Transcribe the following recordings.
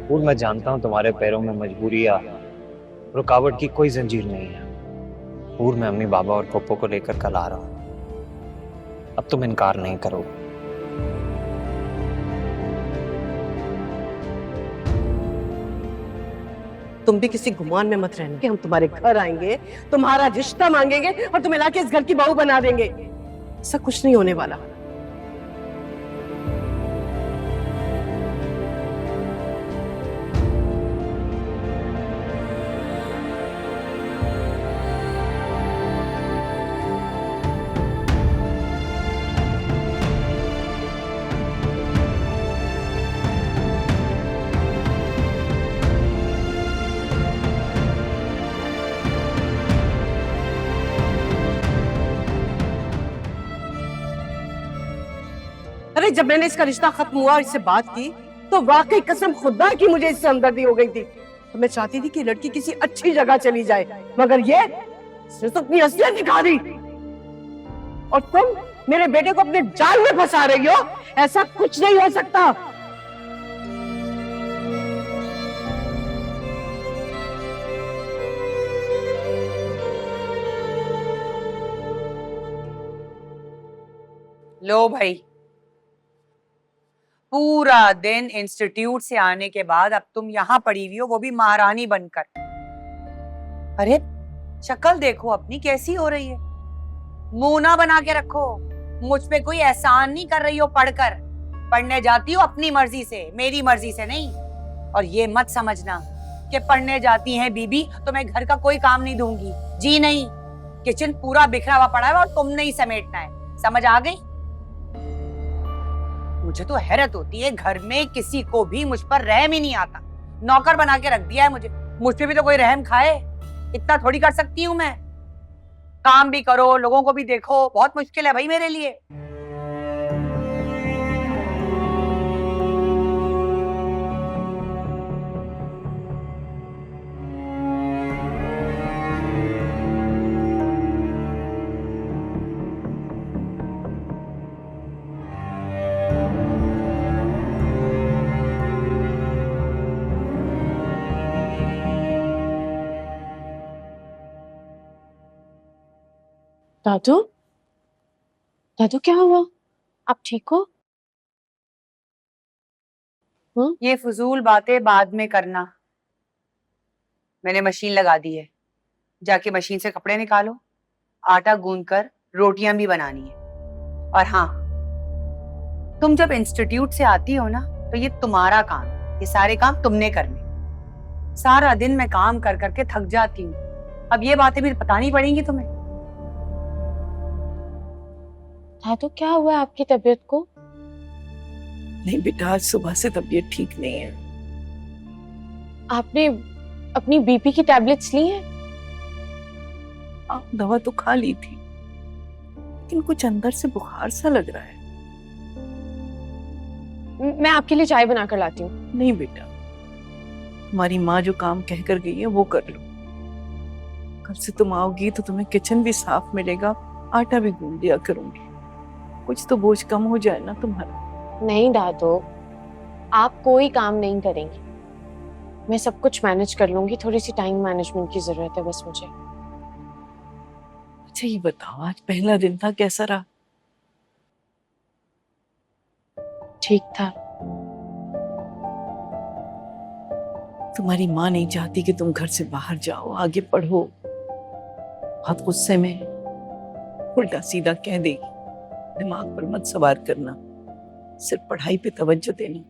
और मैं जानता हूँ तुम्हारे पैरों में मजबूरी या रुकावट की कोई जंजीर नहीं है। और मैं अम्मी बाबा और पप्पो को लेकर कल आ रहा हूँ। अब तुम इनकार नहीं करोगे। तुम भी किसी गुमान में मत रहना कि हम तुम्हारे घर आएंगे, तुम्हारा रिश्ता मांगेंगे और तुम्हें लाके इस घर की बहू बना देंगे। ऐसा कुछ नहीं होने वाला। अरे जब मैंने इसका रिश्ता खत्म हुआ और इससे बात की तो वाकई कसम खुदा की मुझे इससे हमदर्दी हो गई थी। तो मैं चाहती थी कि लड़की किसी अच्छी जगह चली जाए, मगर ये इसने तो अपनी असलियत दिखा दी। और तुम मेरे बेटे को अपने जाल में फंसा रही हो। ऐसा कुछ नहीं हो सकता। लो भाई, पूरा दिन इंस्टीट्यूट से आने के बाद अब तुम यहाँ पड़ी हुई हो, वो भी महारानी बनकर। अरे शक्ल देखो अपनी कैसी हो रही है। मुंह ना बना के रखो। मुझ पे कोई एहसान नहीं कर रही हो पढ़कर। पढ़ने जाती हो अपनी मर्जी से, मेरी मर्जी से नहीं। और ये मत समझना कि पढ़ने जाती हैं बीबी तो मैं घर का कोई काम नहीं दूंगी। जी नहीं, किचन पूरा बिखरा हुआ पड़ा है और तुमने ही समेटना है। समझ आ गई? मुझे तो हैरत होती है, घर में किसी को भी मुझ पर रहम ही नहीं आता। नौकर बना के रख दिया है मुझे। मुझ पे भी तो कोई रहम खाए। इतना थोड़ी कर सकती हूँ मैं। काम भी करो, लोगों को भी देखो, बहुत मुश्किल है भाई मेरे लिए। दादू, दादू क्या हुआ? आप ठीक हो? ये फजूल बातें बाद में करना। मैंने मशीन लगा दी है, जाके मशीन से कपड़े निकालो। आटा गूंद कर रोटियां भी बनानी है। और हाँ, तुम जब इंस्टीट्यूट से आती हो ना तो ये तुम्हारा काम, ये सारे काम तुमने करने। सारा दिन मैं काम कर करके थक जाती हूँ। अब ये बातें भी बतानी पड़ेंगी तुम्हें। दादू क्या हुआ है आपकी तबीयत को? नहीं बेटा, आज सुबह से तबीयत ठीक नहीं है। आपने अपनी बीपी की टैबलेट्स ली हैं? दवा तो खा ली थी, लेकिन कुछ अंदर से बुखार सा लग रहा है। मैं आपके लिए चाय बना कर लाती हूँ। नहीं बेटा, तुम्हारी माँ जो काम कह कर गई है वो कर लो। कल से तुम आओगी तो तुम्हें किचन भी साफ मिलेगा, आटा भी गूंद दिया करूंगी। कुछ तो बोझ कम हो जाए ना तुम्हारा। नहीं दादू, आप कोई काम नहीं करेंगी। मैं सब कुछ मैनेज कर लूंगी। थोड़ी सी टाइम मैनेजमेंट की जरूरत है बस मुझे। अच्छा ये बताओ, आज पहला दिन था, कैसा रहा? ठीक था। तुम्हारी माँ नहीं चाहती कि तुम घर से बाहर जाओ, आगे पढ़ो। बहुत गुस्से में उल्टा सीधा कह देगी। दिमाग पर मत सवार करना, सिर्फ पढ़ाई पे तवज्जो देना।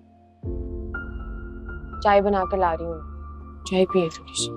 चाय बना कर ला रही हूँ, चाय पिए थोड़ी सी।